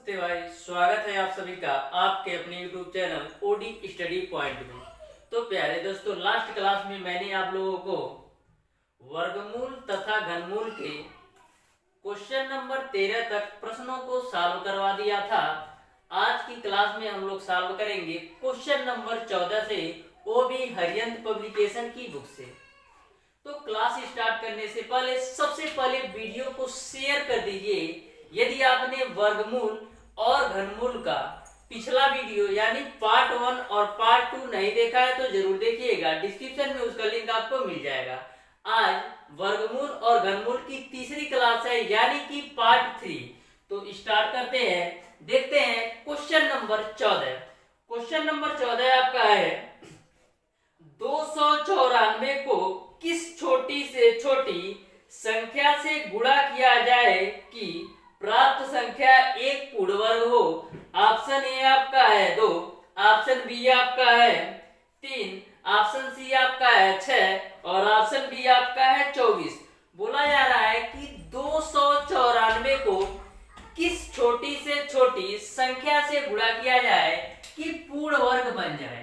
नमस्ते भाई, स्वागत है आप सभी का आपके अपने YouTube channel OD study point में। तो प्यारे दोस्तों, लास्ट क्लास में मैंने आप लोगों को वर्गमूल तथा घनमूल के क्वेश्चन नंबर 13 तक प्रश्नों को सॉल्व करवा दिया था। आज की क्लास में हम लोग सॉल्व करेंगे क्वेश्चन नंबर 14 से, वो भी हरियंत पब्लिकेशन की बुक से। तो क्लास स्टार्ट करने से पहले सबसे पहले वीडियो को शेयर कर दीजिए। यदि आपने वर्गमूल और घनमूल का पिछला वीडियो यानी पार्ट 1 और पार्ट 2 नहीं देखा है तो जरूर देखिएगा, डिस्क्रिप्शन में उसका लिंक आपको मिल जाएगा। आज वर्गमूल और घनमूल की तीसरी क्लास है यानी कि पार्ट 3। तो स्टार्ट करते हैं, देखते हैं क्वेश्चन नंबर 14। क्वेश्चन नंबर 14 आपका है 294 को किस छोटी से छोटी संख्या से गुणा किया जाए कि प्राप्त संख्या एक पूर्ण वर्ग हो। ऑप्शन ए आपका है 2, ऑप्शन बी आपका है 3, ऑप्शन सी आपका है 6 और ऑप्शन डी आपका है 24। बोला जा रहा है कि 294 को किस छोटी से छोटी संख्या से गुणा किया जाए कि पूर्ण वर्ग बन जाए।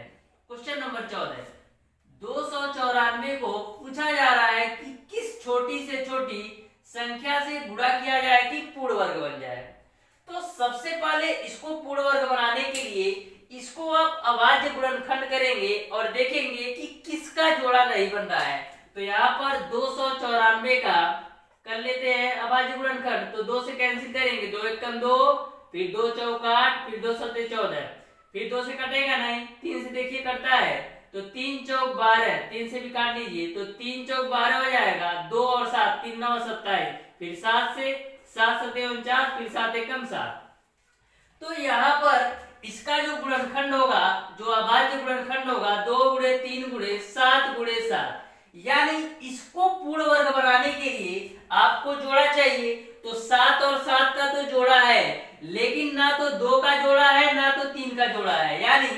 क्वेश्चन नंबर 14, 294 को पूछा जा रहा है कि किस छोटी से छोटी संख्या से गुणा किया जाए कि पूर्ण वर्ग बन जाए। तो सबसे पहले इसको पूर्ण वर्ग बनाने के लिए इसको आप अभाज्य गुणनखंड करेंगे और देखेंगे कि किसका जोड़ा नहीं बन रहा है। तो यहाँ पर 294 का कर लेते हैं अभाज्य गुणनखंड। तो 2 से कैंसिल करेंगे, 2 एक 2, फिर 2 चौक 8, फिर 2 सत्ते 14, फिर 2 से कटेगा नहीं, 3 से देखिए कटता है तो 3 चौक 12, 3 से भी काट लीजिए तो 3 चौक 12 हो जाएगा। 2 और 7, 3 9 27, फिर 7 से 7 7 49, फिर 7 एकम 7। तो यहाँ पर इसका जो गुणनखंड होगा, जो अभाज्य गुणनखंड होगा 2 गुणे 3 गुणे 7 गुणे 7, यानी इसको पूर्ण वर्ग बनाने के लिए आपको जोड़ा चाहिए। तो 7 और 7 का तो जोड़ा है, लेकिन ना तो 2 का जोड़ा है ना तो 3 का जोड़ा है, यानी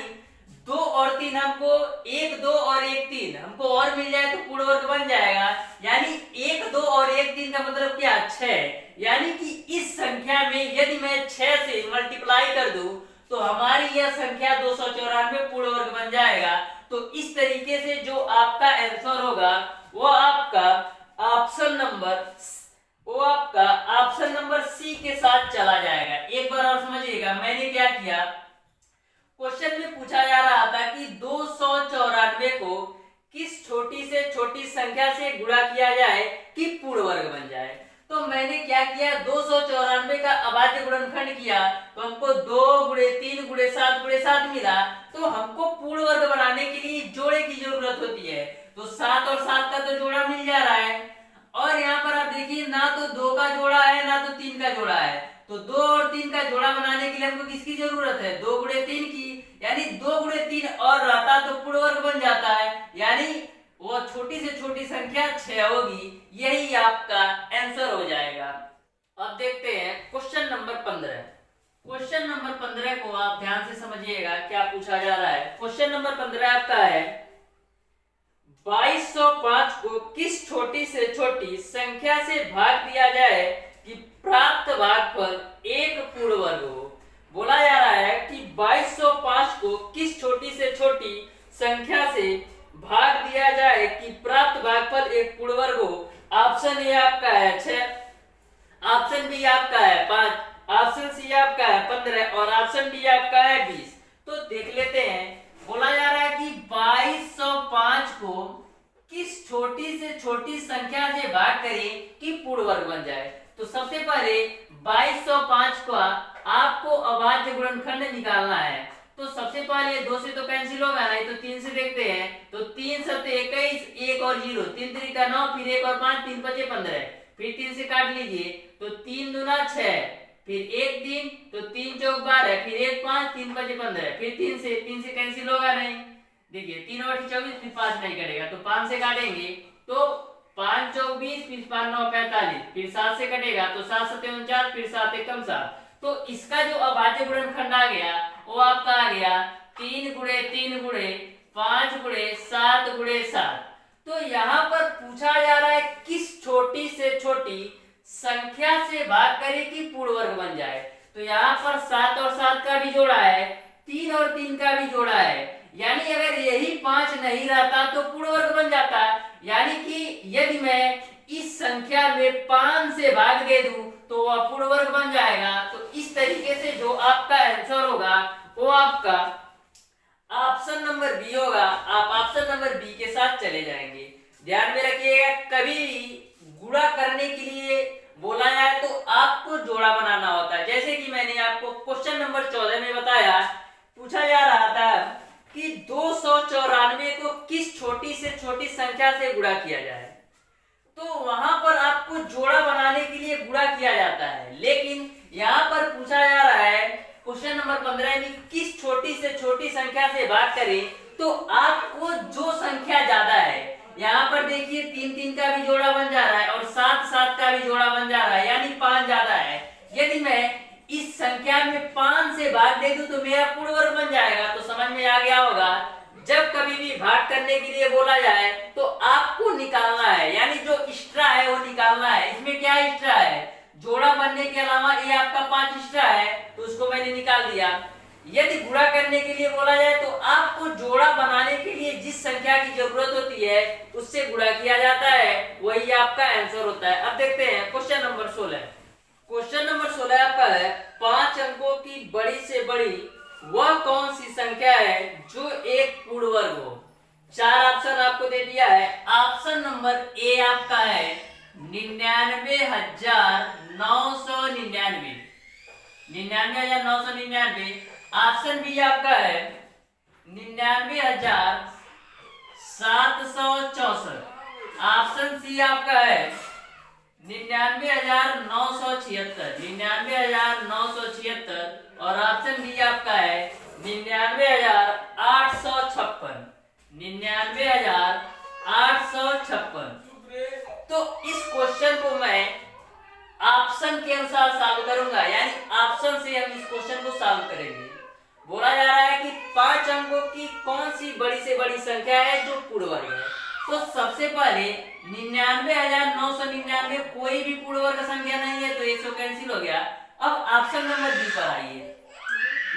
2 और 3 हमको 1 2 और 1 3 हमको और मिल जाए तो पूर्ण वर्ग बन जाएगा। यानी 1 2 और 1 3 का मतलब क्या, 6। यानी कि इस संख्या में यदि मैं 6 से मल्टीप्लाई कर दूं तो हमारी यह संख्या 294 पूर्ण वर्ग बन जाएगा। तो इस तरीके से जो आपका आंसर होगा वो आपका ऑप्शन नंबर सी के साथ चला जाएगा। एक बार और समझिएगा, मैंने क्या किया, क्वेश्चन में पूछा जा रहा था कि 294 को किस छोटी से छोटी संख्या से गुणा किया जाए कि पूर्ण वर्ग बन जाए। तो मैंने क्या किया, 294 का अभाज्य गुणनखंड किया तो हमको 2 गुणे 3 गुणे 7 गुणे 7 मिला। तो हमको पूर्ण वर्ग बनाने के लिए जोड़े की जरूरत होती है। तो 7 और 7 का तो जोड़ा मिल जा रहा है, और यहाँ पर आप देखिए ना तो 2 का जोड़ा है ना तो 3 का जोड़ा है। तो 2 और 3 का जोड़ा बनाने के लिए हमको किसकी जरूरत है, 2 गुणे 3 की, यानी 2 गुणे 3 और रहता तो पूर्ण वर्ग बन जाता है, यानी वो छोटी से छोटी संख्या 6 होगी। यही आपका आंसर हो जाएगा। अब देखते हैं क्वेश्चन नंबर 15। क्वेश्चन नंबर 15 को आप ध्यान से समझिएगा क्या पूछा जा रहा है। क्वेश्चन नंबर 15 आपका है 2205 को किस छोटी से छोटी संख्या से भाग दिया जाए कि प्राप्त भागफल एक पूर्ण वर्ग हो। बोला जा रहा है कि 2205 को किस छोटी से छोटी संख्या से भाग दिया जाए कि प्राप्त भागफल एक पूर्ण वर्ग हो। ऑप्शन ए आपका है 6, ऑप्शन बी आपका है 5, ऑप्शन सी आपका है 15 और ऑप्शन डी आपका है 20। तो देख लेते हैं, बोला जा रहा है कि 2205 को किस छोटी से छोटी संख्या से भाग करें कि पूर्ण वर्ग बन जाए। तो सबसे पहले 2205 का आपको अभाज्य गुणनखंड निकालना है। तो सबसे पहले 2 से तो कैंसिल होगा नहीं, तो 3 से देखते हैं। तो 3 7 21, 1 और 0, 3 3 का 9, फिर 1 और 5, 3 5 15, फिर 3 से काट लीजिए तो 3 दूना 6, फिर 1 3 तो 3 चौक 12, फिर 1 5, 3 5 15, फिर 3 से कैंसिल होगा नहीं। देखिए 3 और 24, फिर 5 नहीं कटेगा तो 5 से काटेंगे तो 5 चौक 20, फिर 5 9 45, फिर 7 से कटेगा तो 7 7 49, फिर 7 एकम 7। तो इसका जो अभाज्य गुणनखंड आ गया वो आपका आ गया 3 गुणे 3 गुणे 5 गुणे 7 गुणे 7। तो यहाँ पर पूछा जा रहा है किस छोटी से छोटी संख्या से भाग करें कि पूर्ण वर्ग बन जाए। तो यहाँ पर नहीं रहता तो पूर्ण वर्ग बन जाता। यानी कि यदि मैं इस संख्या में 5 से भाग दे दूं तो वह पूर्ण वर्ग बन जाएगा। तो इस तरीके से जो आपका आंसर होगा वो आपका ऑप्शन नंबर बी होगा। आप ऑप्शन नंबर बी के साथ चले जाएंगे। ध्यान में रखिएगा, कभी भी गुणा करने के लिए बोला जाए तो आपको जोड़ा बनाना होता है। जैसे कि मैंने आपको क्वेश्चन नंबर 14 में बताया, पूछा जा रहा था कि 294 को किस छोटी से छोटी संख्या से गुणा किया जाए, तो वहां पर आपको जोड़ा बनाने के लिए गुणा किया जाता है। लेकिन यहाँ पर पूछा जा रहा है क्वेश्चन नंबर 15 में किस छोटी से छोटी संख्या से भाग करें, तो आपको जो संख्या ज्यादा है, यहाँ पर देखिए 3 का भी जोड़ा बन जा रहा है और 7 का भी जोड़ा बन जा रहा है, यानी 5 ज्यादा है। यदि मैं इस संख्या में 5 से भाग दे दूं तो मेरा पूर्ण वर्ग बन जाएगा। तो समझ में आ गया होगा, जब कभी भी भाग करने के लिए बोला जाए तो आपको निकालना है, यानी जो एक्स्ट्रा है वो निकालना है। इसमें क्या एक्स्ट्रा है, जोड़ा बनने के अलावा ये आपका 5 एक्स्ट्रा है, तो उसको मैंने निकाल दिया। यदि गुणा करने के लिए बोला जाए तो आपको जोड़ा बनाने के लिए जिस संख्या की जरूरत होती है उससे गुणा किया जाता है, वही आपका आंसर होता है। अब देखते हैं क्वेश्चन नंबर 16। क्वेश्चन नंबर 16 आपका है 5 अंकों की बड़ी से बड़ी वह कौन सी संख्या है जो एक पूर्ण वर्ग हो। 4 ऑप्शन आपको दे दिया है। ऑप्शन नंबर ए आपका है 99,999, 99,999। ऑप्शन बी आपका है 99,764। ऑप्शन सी आपका है 99,976, 99,976। और ऑप्शन डी आपका है 99,856, 99,856। तो इस क्वेश्चन को मैं ऑप्शन के अनुसार सॉल्व करूंगा, यानी ऑप्शन से हम इस क्वेश्चन को सॉल्व करेंगे। बोला जा रहा है कि 5 अंकों की कौन सी बड़ी से बड़ी संख्या है जो पूर्ण वर्ग है। तो सबसे पहले 99,999 कोई भी पूर्ण वर्ग संख्या नहीं है, तो 100 कैंसिल हो गया। अब ऑप्शन नंबर बी पर आइए,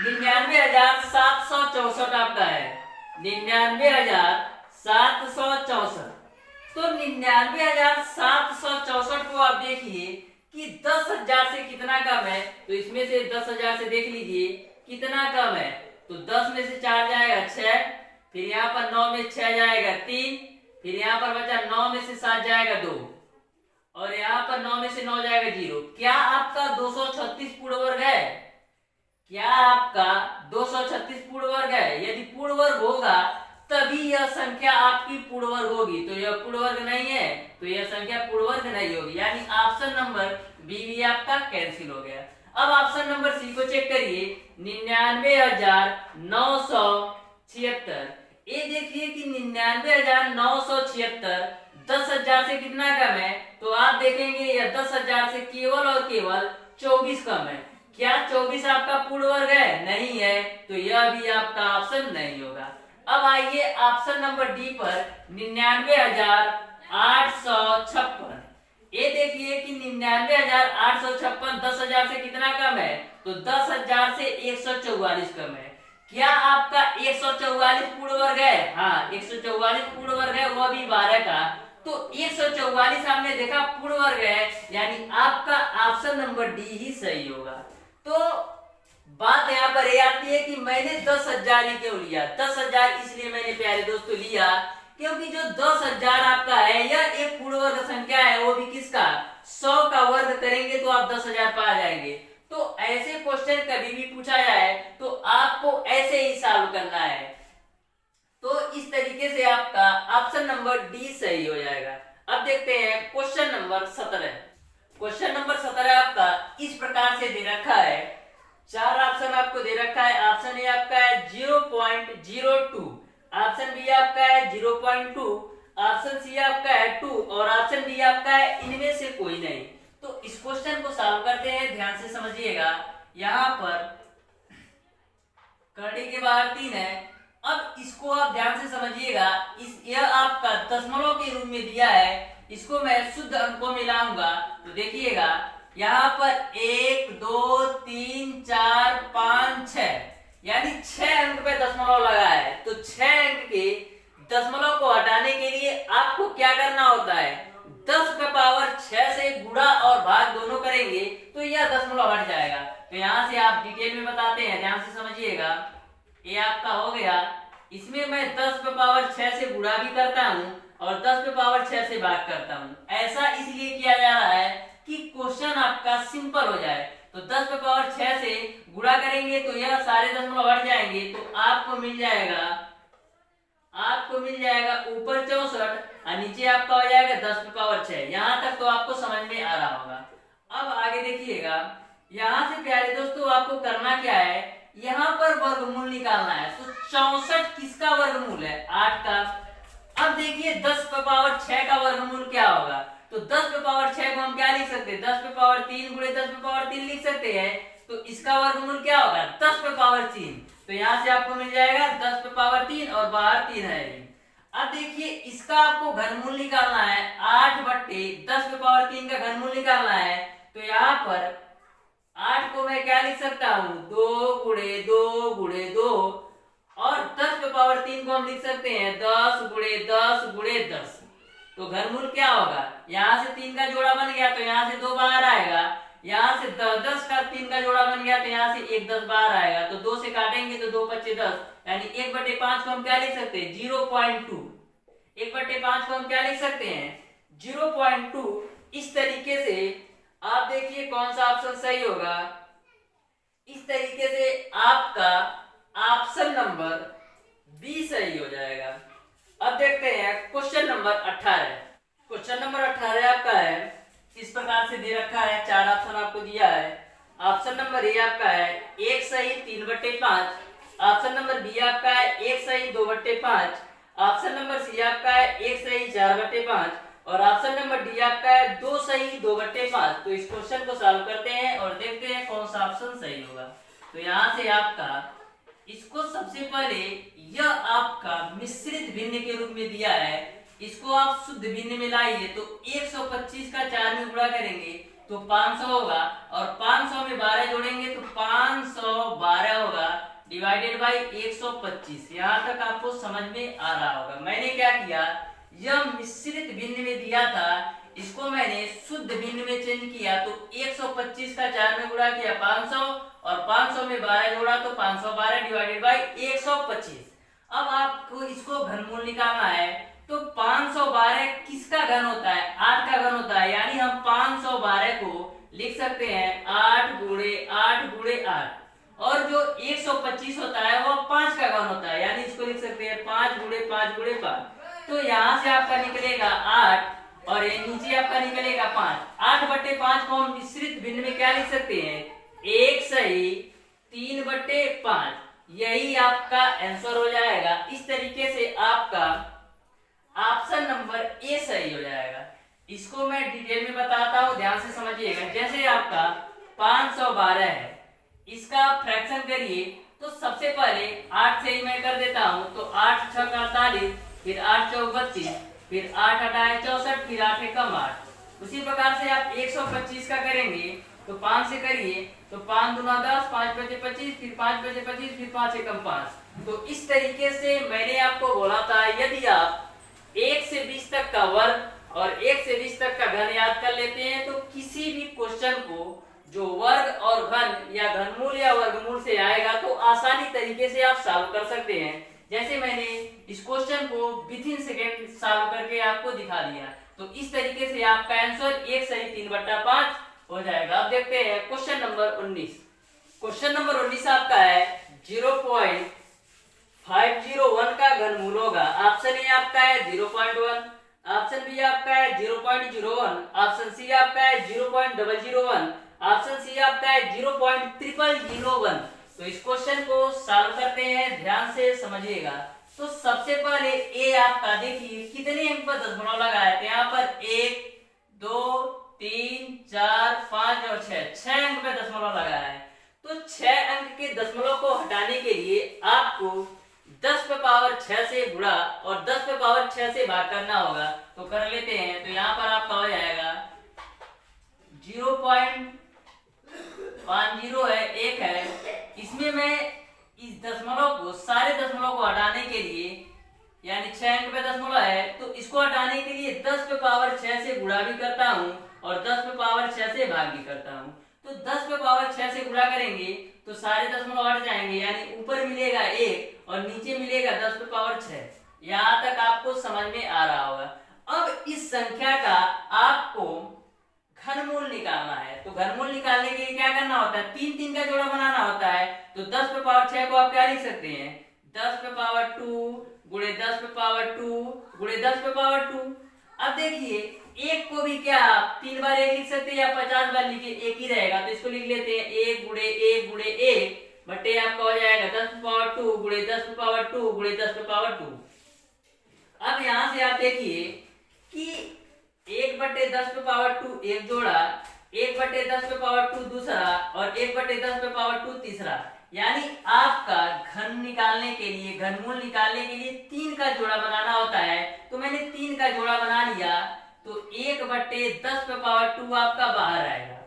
99,764 आपका है, 99,764। तो 99,764 को आप देखिए कि 10,000 से कितना कम है, तो इसमें से 10,000 से देख लीजिए कितना कम है। तो 10 में से 4 जाएगा 6, फिर यहाँ पर 9 में 6 जाएगा 3, फिर यहाँ पर बचा 9 में से 7 जाएगा 2, और यहाँ पर 9 में से 9 जाएगा 0। क्या आपका 236 पूर्ण वर्ग है? क्या आपका 236 पूर्ण वर्ग है? यदि पूर्ण वर्ग होगा तभी यह संख्या आपकी पूर्ण वर्ग होगी। तो यह पूर्ण वर्ग नहीं है, तो यह संख्या पूर्ण वर्ग नहीं होगी, यानी ऑप्शन नंबर बी भी आपका कैंसिल हो गया। अब ऑप्शन नंबर सी को चेक करिए, 99,976। ये देखिए कि 99,976 10,000 से कितना कम है, तो आप देखेंगे यह 10,000 से केवल और केवल 24 कम है। क्या 24 आपका पूर्ण वर्ग है? नहीं है, तो यह भी आपका ऑप्शन नहीं होगा। अब आइए ऑप्शन नंबर डी पर, 99,856। ये देखिए कि 99,856 10,000 से कितना कम है, तो 10,000 से 144 कम है। क्या आपका 144 पूर्ण वर्ग है? हाँ, 144 पूर्ण वर्ग है, वह भी 12 का। तो 144 आपने देखा पूर्ण वर्ग है, यानी आपका ऑप्शन नंबर डी ही सही होगा। तो बात यहाँ पर ये आती है कि मैंने 10,000 ही क्यों लिया। 10,000 इसलिए मैंने प्यारे दोस्तों लिया क्योंकि जो 10,000 आपका है यह एक पूर्ण वर्ग संख्या है, वो भी किसका? 100 का वर्ग करेंगे तो आप 10,000 पा जाएंगे। तो ऐसे क्वेश्चन कभी भी पूछा जाए तो आपको ऐसे ही सॉल्व करना है। तो इस तरीके से आपका ऑप्शन नंबर डी सही हो जाएगा। अब देखते हैं क्वेश्चन नंबर 17। क्वेश्चन नंबर 17 आपका इस प्रकार से दे रखा है, 4 ऑप्शन आपको दे रखा है। ऑप्शन ए आपका है 0.02, ऑप्शन बी आपका है 0.2, ऑप्शन सी आपका है 2 और ऑप्शन डी आपका है इनमें से कोई नहीं। तो इस क्वेश्चन को सॉल्व करते हैं, ध्यान से समझिएगा। यहाँ पर कड़ी के बाहर 3 है। अब इसको आप ध्यान से समझिएगा, यह आपका दशमलव के रूप में दिया है, इसको मैं शुद्ध अंकों में लाऊंगा। तो देखिएगा यहाँ पर 1 2 3 4 5 6, यानी 6 अंक पे दशमलव लगा है। तो 6 अंक के दशमलव को हटाने के लिए आपको क्या करना होता है, 10 पे पावर 6 से गुणा और भाग दोनों करेंगे तो यह दशमलव हट जाएगा। तो यहाँ से आप डिटेल में बताते हैं, ध्यान से समझिएगा। ये आपका हो गया, इसमें मैं 10 पे पावर 6 से गुणा भी करता हूँ और 10 पे पावर 6 से भाग करता हूँ। ऐसा इसलिए किया जा रहा है कि क्वेश्चन आपका सिंपल हो जाए। तो 10 पे पावर 6 से गुणा करेंगे तो यह सारे दशमलव हट जाएंगे, तो आपको मिल जाएगा ऊपर 64 और नीचे आपका हो जाएगा 10 पे पावर 6। यहाँ तक तो आपको समझ में आ रहा होगा। अब आगे देखिएगा, यहाँ से प्यारे दोस्तों आपको करना क्या है, यहाँ पर वर्गमूल निकालना है। तो 64 किसका वर्गमूल है, 8 का। अब देखिए 10 पे पावर 6 का वर्गमूल क्या होगा। तो 10 पे पावर 6 को हम क्या लिख सकते हैं, 10 पे पावर 3 गुणे 10 पे पावर 3 लिख सकते हैं। तो इसका वर्गमूल क्या होगा, 10 पे पावर 3। तो यहाँ से आपको मिल जाएगा 10 पे पावर 3 और बाहर 3 है। अब देखिए इसका आपको घनमूल निकालना है, 8 बट्टे 10 पे पावर 3 का घनमूल निकालना है। तो यहाँ पर 8 को मैं क्या लिख सकता हूँ, 2 गुणे 2 गुणे 2 और 10 पे पावर 3 को हम लिख सकते हैं 10 गुणे 10 गुणे 10। तो घनमूल क्या होगा, यहाँ से 3 का जोड़ा बन गया तो यहाँ से 2 बाहर आएगा, यहाँ से 10 का 3 का जोड़ा बन गया तो यहाँ से 1 10 बाहर आएगा। तो 2 से काटेंगे तो 2 पच्चे 10, यानी 1/5 को हम क्या लिख सकते हैं, 0.2। 1/5 को हम क्या लिख सकते हैं, 0.2। इस तरीके से आप देखिए कौन सा ऑप्शन सही होगा। इस तरीके से आपका ऑप्शन नंबर बी सही हो जाएगा। अब देखते हैं क्वेश्चन नंबर 18। क्वेश्चन नंबर 18 आपका है, इस प्रकार से दे रखा है, 4 ऑप्शन आपको दिया है। ऑप्शन नंबर ए आपका है 1 सही 3/5। ऑप्शन नंबर बी आपका है 1 सही 2/5। ऑप्शन नंबर सी आपका है 1 सही 4/5 और ऑप्शन नंबर डी आपका है 2 सही 2/5। तो इस क्वेश्चन को सॉल्व करते हैं और देखते हैं कौन सा ऑप्शन सही होगा। तो यहाँ से आपका इसको सबसे पहले यह आपका मिश्रित भिन्न के रूप में दिया है, इसको आप शुद्ध भिन्न में लाइए। तो 125 का 4 में गुणा करेंगे तो 500 होगा और 500 में 12 जोड़ेंगे तो 512 होगा डिवाइडेड बाई 125। यहाँ तक आपको समझ में आ रहा होगा। मैंने क्या किया, यह मिश्रित भिन्न में दिया था, इसको मैंने शुद्ध भिन्न में चेंज किया। तो 125 का 4 में गुणा किया 500 और 500 में 12 जोड़ा तो 512 डिवाइडेड बाई 125। अब आपको इसको घनमूल निकालना है। तो 512 किसका घन होता है, 8 का घन होता है, यानी हम 512 को लिख सकते हैं 8 गुणे 8 गुणे 8 और जो 125 होता है वो 5 का घन होता है, यानी इसको लिख सकते हैं 5 गुणे 5 गुणे 5। तो यहाँ से आपका निकलेगा 8 और ये नीचे आपका निकलेगा 5। 8/5 को हम मिश्रित भिन्न में क्या लिख सकते हैं, 1 सही 3/5। यही आपका आंसर हो जाएगा। इस तरीके से आपका ऑप्शन नंबर ए सही हो जाएगा। इसको मैं डिटेल में बताता हूँ, ध्यान से समझिएगा। जैसे आपका 512 है, इसका फ्रैक्शन करिए तो सबसे पहले 8 से ही मैं कर देता हूँ। तो 8 6 का 48, फिर 8 चौक 32, फिर 8 हटाए 64, फिर 8 कम 8। उसी प्रकार से आप 125 का करेंगे तो 5 से करिए तो 5 दूना 10, 5 बचे 25, फिर 5 बचे 25, फिर 5 एकम 5। तो इस तरीके से मैंने आपको बोला था, यदि आप 1 से 20 तक का वर्ग और 1 से 20 तक का घन याद कर लेते हैं तो किसी भी क्वेश्चन को जो वर्ग और घन या घनमूल या वर्गमूल से आएगा तो आसानी तरीके से आप सॉल्व कर सकते हैं। जैसे मैंने इस क्वेश्चन को विद इन सेकेंड सॉल्व करके आपको दिखा दिया। तो इस तरीके से आपका आंसर 1 सही 3/5 हो जाएगा। अब देखते हैं क्वेश्चन नंबर 19। क्वेश्चन नंबर 19 आपका है 0.501 का घनमूल होगा। ऑप्शन ए आपका है 0.1, ऑप्शन बी आपका है 0.01, ऑप्शन सी आपका है 0.001, ऑप्शन सी आपका है 0.0001। तो इस क्वेश्चन को सॉल्व करते हैं, ध्यान से समझिएगा। तो सबसे पहले ए आपका देखिए कितने अंक पर दशमलव लगा है, तो यहाँ पर 1 2 3 4 5 और 6 अंक पे दशमलव लगा है। तो 6 अंक के दशमलव को हटाने के लिए आपको 10 पे पावर 6 से गुणा और 10 पे पावर 6 से भाग करना होगा। तो कर लेते हैं। तो यहाँ पर आपका हो जाएगा 0.50 है, 1 है। इसमें मैं इस दशमलव को, सारे दशमलव को हटाने के लिए यानी 6 अंक पे दशमलव है, तो इसको हटाने के लिए 10 पे पावर 6 से गुणा भी करता हूँ और 10 पे पावर 6 से भाग भी करता हूँ। तो 10 पे पावर 6 से गुणा करेंगे तो सारे दशमलव हट जाएंगे, यानी ऊपर मिलेगा 1 और नीचे मिलेगा 10 पे पावर 6। यहाँ तक आपको समझ में आ रहा होगा। अब इस संख्या का आपको घनमूल निकालना है, तो घनमूल निकालने के लिए क्या करना होता है, 3 का जोड़ा बनाना होता है। तो 10 पे पावर 6 को आप क्या लिख सकते हैं, 10 पे पावर 2 गुणे 10 पे पावर 2 गुणे 10 पे पावर 2। अब देखिए एक को भी क्या आप 3 बार 1 लिख सकते हैं या 50 बार लिखे एक ही रहेगा, तो इसको लिख लेते हैं 1 गुणे 1 गुणे 1 बटे आपका हो जाएगा 10 पे पावर 2 गुणे 10 पे पावर 2 गुणे 10 पे पावर 2। अब यहां से आप देखिए कि 1 बटे 10 पे पावर 2 एक जोड़ा, 1 बटे 10 पे पावर 2 दूसरा और 1 बटे 10 पे पावर 2 तीसरा। यानी आपका घन निकालने के लिए, घनमूल निकालने के लिए 3 का जोड़ा बनाना होता है। तो मैंने 3 का जोड़ा बना लिया, तो 1 बटे 10 पे पावर 2 आपका बाहर आएगा।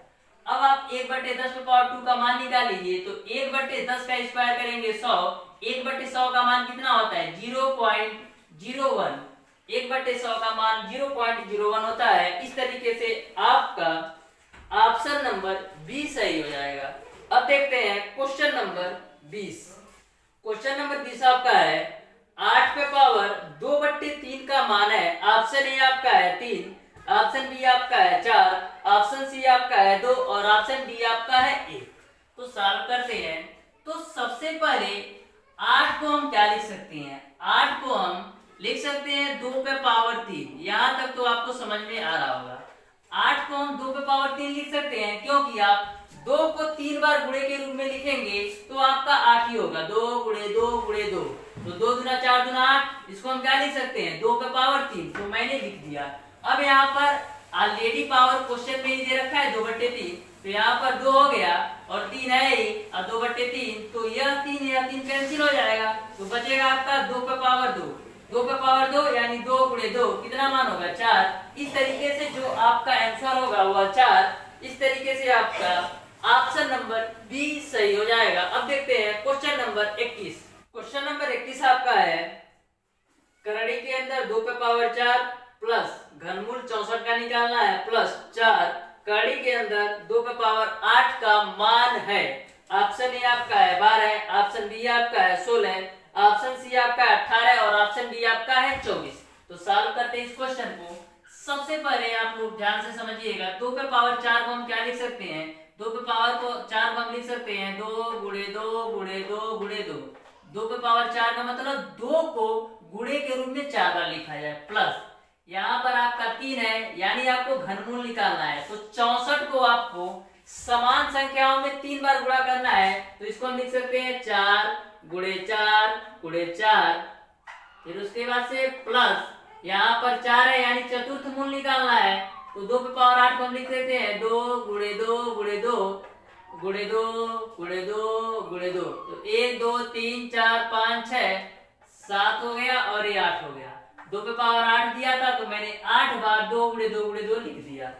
अब आप 1 बटे 10 पे पावर 2 का मान निकाल लीजिए, तो 1 बटे 10 का स्क्वायर करेंगे 100, 1 बटे 100 का मान कितना होता है 0.01, 1 बटे 100 का मान 0.01 होता है। इस तरीके से आपका ऑप्शन नंबर 20 सही हो जाएगा। अब देखते हैं क्वेश्चन नंबर 20। क्वेश्चन नंबर 20 आपका है 8 पे पावर 2 बट्टे 3 का मान है। ऑप्शन ए आपका है 3, ऑप्शन बी आपका है 4, ऑप्शन सी आपका है 2 और ऑप्शन डी आपका है 1। तो सॉल्व करते हैं। तो सबसे पहले 8 को हम क्या लिख सकते हैं, 8 को हम लिख सकते हैं 2 पे पावर 3। यहां तक तो आपको समझ में आ रहा होगा। 8 को हम 2 पे पावर 3 लिख सकते हैं, क्योंकि आप 2 को 3 बार गुणे के रूप में लिखेंगे तो आपका 8 ही होगा, 2 गुणे 2 गुणे 2, तो 2 दूना 4 दूना 8। इसको हम क्या लिख सकते हैं 2 पे पावर 3, तो मैंने लिख दिया। अब यहाँ पर ऑलरेडी पावर क्वेश्चन में ही दे रखा है 2 बट्टे 3, तो यहाँ पर 2 हो गया और 3 है ही, और 2 बट्टे 3 तो यह 3 कैंसिल हो जाएगा, तो बचेगा आपका 2 पे पावर 2, 2 पे पावर 2 यानी 2 गुणे 2 कितना मान होगा 4। इस तरीके से जो आपका आंसर होगा वह 4। इस तरीके से आपका ऑप्शन नंबर बी सही हो जाएगा। अब देखते हैं क्वेश्चन नंबर 21। क्वेश्चन नंबर 21 आपका है करड़ी के अंदर 2 पे पावर 4 प्लस घनमूल 64 का निकालना है प्लस 4 करड़ी के अंदर 2 पे पावर 8 का मान है। ऑप्शन ए आपका है 12, ऑप्शन बी आपका है 16, ऑप्शन सी आपका है 18 और ऑप्शन डी आपका है 24। तो सॉल्व करते हैं इस क्वेश्चन को। सबसे पहले आप लोग ध्यान से समझिएगा, 2 पे पावर 4 को हम क्या लिख सकते हैं, 2 पे पावर को 4 को हम लिख सकते हैं 2 गुणे 2 गुणे 2 गुणे 2। 2 पे पावर 4 का मतलब 2 को गुणे के रूप में 4 बार लिखा जाए, प्लस यहाँ पर आपका 3 है, यानी आपको घनमूल निकालना है। तो 64 को आपको समान संख्याओं में 3 बार गुणा करना है, तो इसको हम लिख सकते हैं 4 गुणे 4 गुणे 4। फिर उसके बाद से प्लस यहाँ पर 4 है, यानी चतुर्थ मूल निकालना है, तो 2 पे पावर 8 को हम लिख सकते हैं 2 गुणे 2 गुणे 2 गुणे 2 गुणे 2 गुणे 2। तो 1 2 3 4 5 6 7 हो गया और ये 8 हो गया। 2 पे पावर 8 दिया था, तो मैंने 8 बार 2 गुणे 2 गुणे 2 लिख दिया।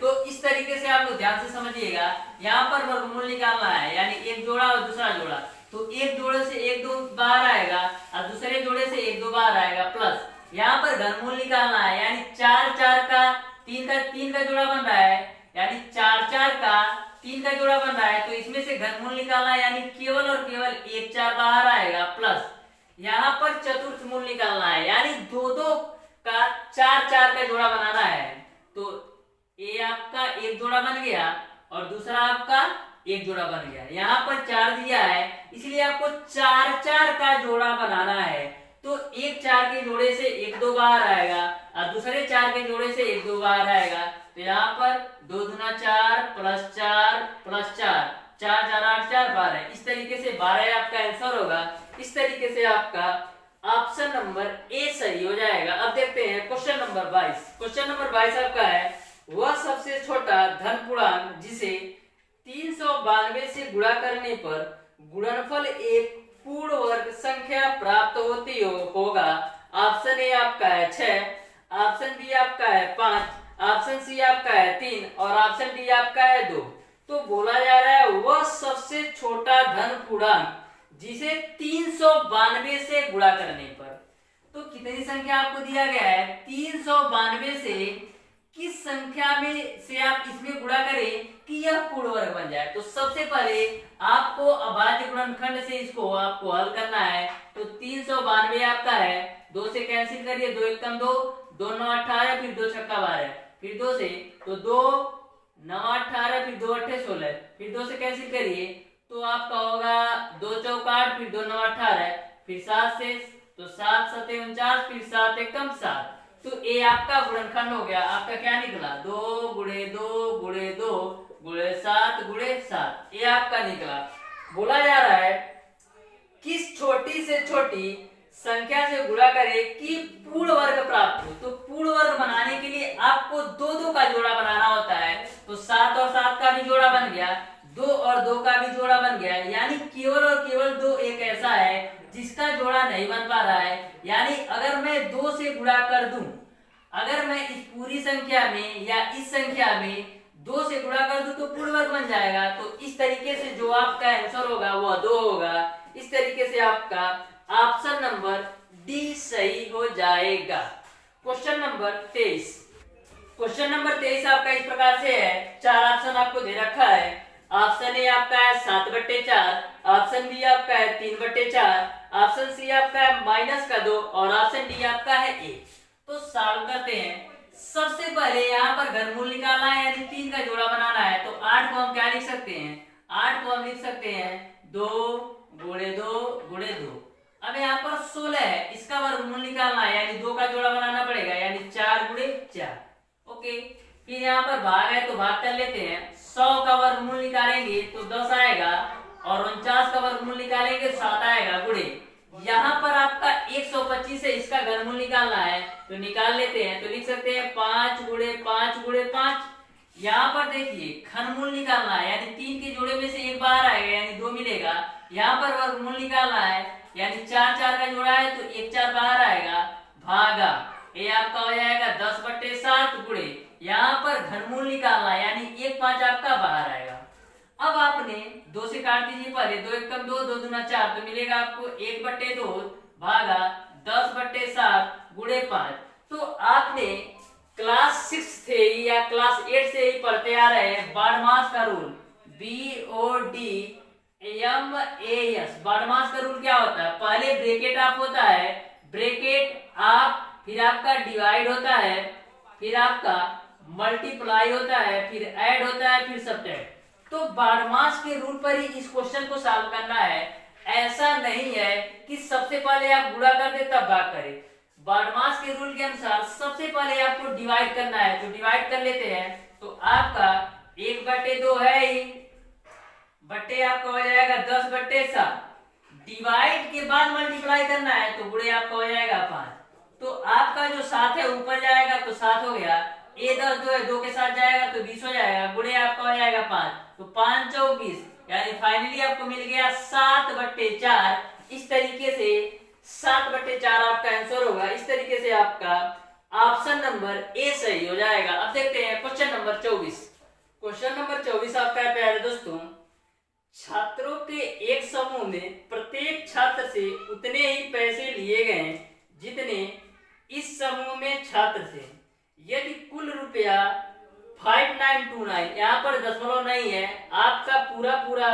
तो इस तरीके से आप लोग ध्यान से समझिएगा। यहाँ पर वर्गमूल निकालना है, यानी एक जोड़ा और दूसरा जोड़ा, तो एक जोड़े से 1 2 बार आएगा और दूसरे जोड़े से 1 2 बार आएगा, प्लस यहाँ पर घनमूल निकालना है, यानी 4 4 का 3 का जोड़ा बन रहा है, यानी 4 4 का 3 का जोड़ा बन रहा है, तो इसमें से घनमूल निकालना है, यानी केवल और केवल 1 4 बाहर आएगा, प्लस यहाँ पर चतुर्थ मूल निकालना है, यानी 2 2 का 4 4 का जोड़ा बनाना है। तो ये आपका एक जोड़ा बन गया और दूसरा आपका एक जोड़ा बन गया। यहाँ पर 4 दिया है, इसलिए आपको 4 4 का जोड़ा बनाना है। तो एक 4 के जोड़े से 1 2 बाहर आएगा और दूसरे 4 के जोड़े से 1 2 बाहर आएगा। तो यहाँ पर 2 दूना 4 प्लस 4 प्लस 4 4 4 8 4 12। इस तरीके से 12 आपका आंसर होगा। इस तरीके से आपका ऑप्शन नंबर ए सही हो जाएगा। अब देखते हैं क्वेश्चन नंबर 22। क्वेश्चन नंबर 22 आपका है वह सबसे छोटा धन पूर्णांक जिसे 392 से गुणा करने पर गुणनफल एक पूर्ण वर्ग संख्या प्राप्त होती होगा। ऑप्शन ए आपका है 6, ऑप्शन बी आपका है 5, ऑप्शन सी आपका है 3 और ऑप्शन डी आपका है 2। तो बोला जा रहा है वह सबसे छोटा धन पूर्णांक जिसे 392 से गुणा करने पर, तो कितनी संख्या आपको दिया गया है 392 से, किस संख्या में से आप इसमें गुणा करें कि यह पूर्ण वर्ग बन जाए। तो सबसे पहले आपको अभाज्य गुणनखंड से इसको आपको हल करना है। तो 392 आपका है, 2 से कैंसिल करिए, 2 एकम 2, 2 9 18, फिर 2 छक्का 12, फिर 2 से, तो 2 9 18, फिर 2 8 16, फिर 2 से कैंसिल करिए तो आपका होगा 2 चौका 8, फिर 2 9 18, फिर 7 से, तो 7 7 49, फिर 7 एकम 7। तो ये आपका गुणनखंड हो गया। आपका क्या निकला 2 गुणे 2 गुणे 2 गुणे 7 गुणे 7, ये आपका निकला। बोला जा रहा है किस छोटी से छोटी संख्या से गुणा करें कि पूर्ण वर्ग प्राप्त हो। तो पूर्ण वर्ग बनाने के लिए आपको 2 2 का जोड़ा बनाना होता है। तो 7 और 7 का भी जोड़ा बन गया, 2 और 2 का भी जोड़ा बन गया, यानी केवल और केवल 2 एक ऐसा है जिसका जोड़ा नहीं बन पा रहा है। यानी अगर मैं 2 से गुणा कर दूं, अगर मैं इस पूरी संख्या में या इस संख्या में 2 से गुणा कर दूं तो पूर्ण वर्ग बन जाएगा। तो इस तरीके से जो आपका आंसर होगा वह 2 होगा। इस तरीके से आपका ऑप्शन नंबर डी सही हो जाएगा। Question number 23। क्वेश्चन नंबर 23 आपका इस प्रकार से है, 4 ऑप्शन आपको दे रखा है। ऑप्शन ए आपका है 7/4, ऑप्शन बी आपका है 3/4, ऑप्शन सी आपका है -2 और ऑप्शन डी आपका है 1। तो सॉल्व करते हैं। सबसे पहले यहाँ पर घनमूल निकालना है, यानी 3 का जोड़ा बनाना है। तो 8 को हम क्या लिख सकते हैं, 8 को हम लिख सकते हैं 2 गुणे 2 गुणे 2। अब यहाँ पर 16 है, इसका वर्गमूल निकालना है, यानी 2 का जोड़ा बनाना पड़ेगा, यानी 4 गुणे 4। ओके, फिर यहाँ पर भाग है तो भाग कर लेते हैं। 100 का वर्गमूल निकालेंगे तो 10 आएगा और 49 का वर्गमूल निकालेंगे तो 7 आएगा गुणे। यहाँ पर आपका 125 है, इसका घनमूल निकालना है तो निकाल लेते हैं। तो लिख सकते हैं 5 गुणे 5 गुणे 5। यहाँ पर देखिए घनमूल निकालना है, यानी 3 के जोड़े में से एक बाहर आएगा, यानी 2 मिलेगा। यहाँ पर वर्गमूल निकालना है, यानी 4 4 का जोड़ा है तो 1 4 बाहर आएगा, भागा ये आपका हो जाएगा 10/7 गुणे। यहाँ पर घनमूल निकालना है, यानी 1 5 आपका बाहर आएगा। अब आपने 2 से काट दीजिए पहले, 2 एकम 2, 2 दूना 4, तो मिलेगा आपको 1/2 भागा 10/7 गुणे 5। तो आपने क्लास 6 से या क्लास 8 से ही पढ़ते आ रहे हैं बारहमास का रूल, BODMAS। बारहमास का रूल क्या होता है, पहले ब्रैकेट ऑफ होता है, ब्रैकेट ऑफ, फिर आपका डिवाइड होता है, फिर आपका मल्टीप्लाई होता है, फिर ऐड होता है, फिर सब्ट्रैक्ट। तो बारहमास के रूल पर ही इस क्वेश्चन को सॉल्व करना है। ऐसा नहीं है कि सबसे पहले आप गुणा कर दे तब भाग करें। बारहमास के रूल के अनुसार सबसे पहले आपको डिवाइड करना है, तो डिवाइड कर लेते हैं। तो आपका 1/2 है ही, बट्टे आपका हो जाएगा 10/7। डिवाइड के बाद मल्टीप्लाई करना है तो गुणे आपका हो जाएगा 5। तो आपका जो 7 है ऊपर जाएगा तो 7 हो गया, ए 10 2 है, 2 के साथ जाएगा तो 20 हो जाएगा, गुणे आपका हो जाएगा 5, तो 5 चौक 20, यानी फाइनली आपको मिल गया 7/4। इस तरीके से 7/4 आपका आंसर होगा। इस तरीके से आपका ऑप्शन नंबर ए सही हो जाएगा। अब देखते हैं क्वेश्चन नंबर 24। क्वेश्चन नंबर 24 आपका है प्यारे दोस्तों, छात्रों के एक समूह में प्रत्येक छात्र से उतने ही पैसे लिए गए जितने इस समूह में छात्र थे। यदि कुल रुपया 5929, यहाँ पर दशमलव नहीं है, आपका पूरा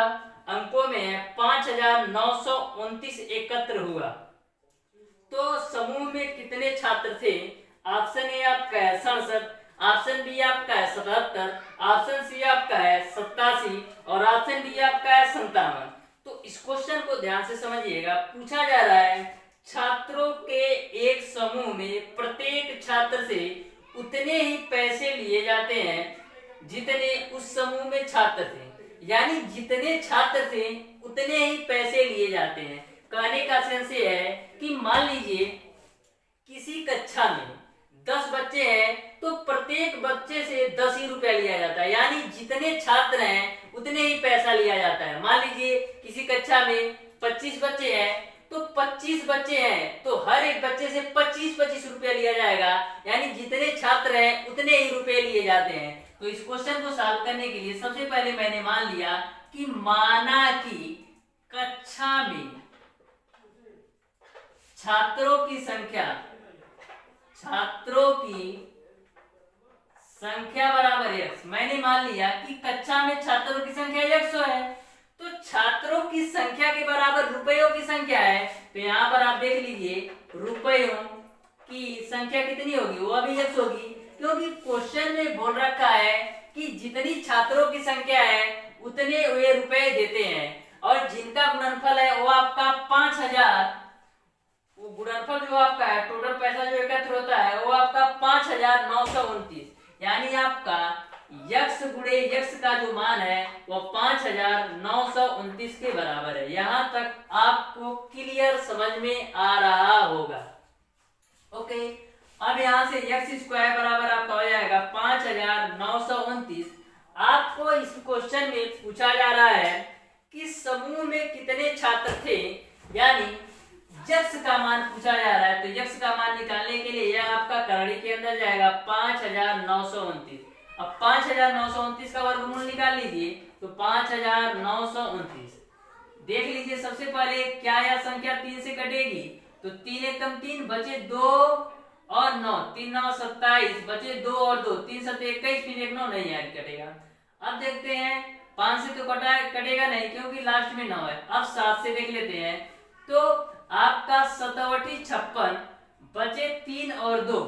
अंकों में है, 5929 एकत्र हुआ, तो समूह में कितने छात्र थे। ऑप्शन ए आपका है 67, ऑप्शन बी आपका है 77, ऑप्शन सी आपका है 87 और ऑप्शन डी आपका है 57। तो इस क्वेश्चन को ध्यान से समझिएगा। पूछा जा रहा है छात्रों के एक समूह में प्रत्येक छात्र से उतने ही पैसे लिए जाते हैं जितने उस समूह में छात्र थे, यानी जितने छात्र थे उतने ही पैसे लिए जाते हैं। कहने का सेंस ये है कि मान लीजिए किसी कक्षा में 10 बच्चे हैं तो प्रत्येक बच्चे से 10 ही रुपया लिया जाता है, यानी जितने छात्र हैं उतने ही पैसा लिया जाता है। मान लीजिए किसी कक्षा में 25 बच्चे हैं तो 25 बच्चे हैं तो हर एक बच्चे से 25-25 रुपया लिया जाएगा, यानी जितने छात्र हैं उतने ही रुपए लिए जाते हैं। तो इस क्वेश्चन को सॉल्व करने के लिए सबसे पहले मैंने मान लिया कि माना कि कक्षा में छात्रों की संख्या बराबर x। मैंने मान लिया कि कक्षा में छात्रों की संख्या 100 है, तो छात्रों की संख्या के बराबर रुपयों की संख्या है। तो यहाँ पर आप देख लीजिए रुपयों की संख्या कितनी होगी, वो अभी 100 होगी, क्योंकि क्वेश्चन में बोल रखा है कि जितनी छात्रों की संख्या है उतने वे रुपए देते हैं, और जिनका गुणनफल है वो आपका 5000, वो गुणनफल जो आपका है, टोटल पैसा जो एकत्र होता है वो आपका 5929, यानी आपका यक्स गुणे यक्स का जो मान है वो 5929 के बराबर है। यहां तक आपको क्लियर समझ में आ रहा होगा। ओके, अब यहां से यक्स स्क्वायर बराबर आपका हो जाएगा 5929। आपको इस क्वेश्चन में पूछा जा रहा है कि समूह में कितने छात्र थे, यानी यक्स का मान पूछा जा रहा है। तो यक्स का मान निकालने के लिए यह आपका करड़ी के अंदर जाएगा 5929। अब 5929 का वर्गमूल निकाल लीजिए, तो 5929 देख लीजिए। सबसे पहले क्या यह संख्या 3 से कटेगी, तो 3 एकम 3 बचे 2 और 9, 3 9 27 बचे 2 और 2, 3 7 21, फिर 1 9 नहीं यार कटेगा। अब देखते हैं 5 से तो कटेगा नहीं क्योंकि लास्ट में 9 है। अब 7 से देख लेते हैं, तो आपका 57 56 बचे 3 और 2,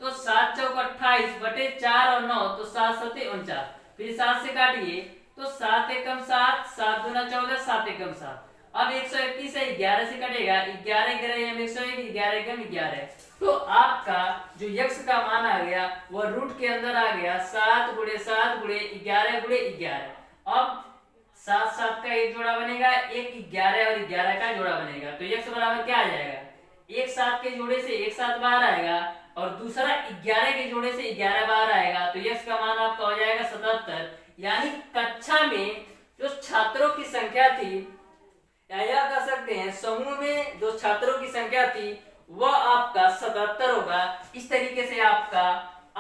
तो 7 चौक 28 बटे 4 और 9, तो 7 7 49, फिर 7 से काटिए तो 7 एकम 7, 7 दूना 14, 7 एकम 7। अब 121 है, 11 से कटेगा, 11 11 हम 101, 11 एकम 11, तो आपका जो यक्स का मान आ गया वो रूट के अंदर आ गया 7 गुणे 7 गुणे 11 गुणे 11। अब 7 7 का एक जोड़ा बनेगा, एक 11 और 11 का जोड़ा बनेगा, तो यक्स बराबर क्या आ जाएगा, एक 7 के जोड़े से एक 7 बाहर आएगा और दूसरा 11 के जोड़े से 11 बाहर आएगा, तो यक्स का मान आपका हो जाएगा 77। यानी कक्षा में जो छात्रों की संख्या थी, या कह सकते हैं समूह में जो छात्रों की संख्या थी वह आपका 77 होगा। इस तरीके से आपका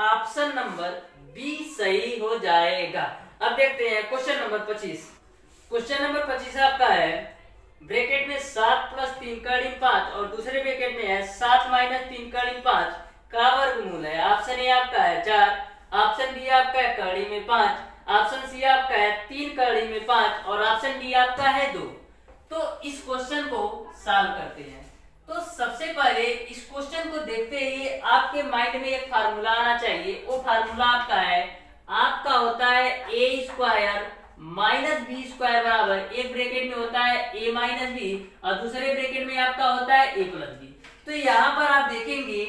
ऑप्शन नंबर बी सही हो जाएगा। अब देखते हैं क्वेश्चन नंबर 25। क्वेश्चन नंबर 25 आपका है ब्रैकेट में 7 + 3 का ऋण 5 और दूसरे ब्रैकेट में है 7 - 3 का ऋण 5 का वर्गमूल है। ऑप्शन ए आपका है 4, ऑप्शन बी आपका है कड़ी में 5, ऑप्शन सी आपका है 3 कड़ी में 5 और ऑप्शन डी आपका है 2। तो इस क्वेश्चन को सॉल्व करते हैं। तो सबसे पहले इस क्वेश्चन को देखते ही आपके माइंड में एक फार्मूला आना चाहिए। वो फार्मूला आपका है, आपका होता है a² - b² बराबर, एक ब्रैकेट में होता है a - b और दूसरे ब्रैकेट में आपका होता है a + b। तो यहाँ पर आप देखेंगे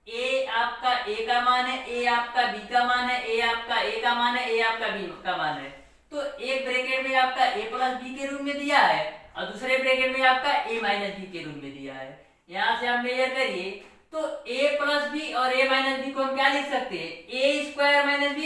a आपका a का मान है, a आपका b का मान है, a आपका a का मान है, a आपका b का मान है। तो एक ब्रैकेट में आपका a + b के रूप में दिया है और दूसरे ब्रैकेट में आपका a - b के रूप में दिया है। यहाँ से आप मेजर करिए तो a + b और a - b को हम क्या लिख सकते हैं, a² - b²,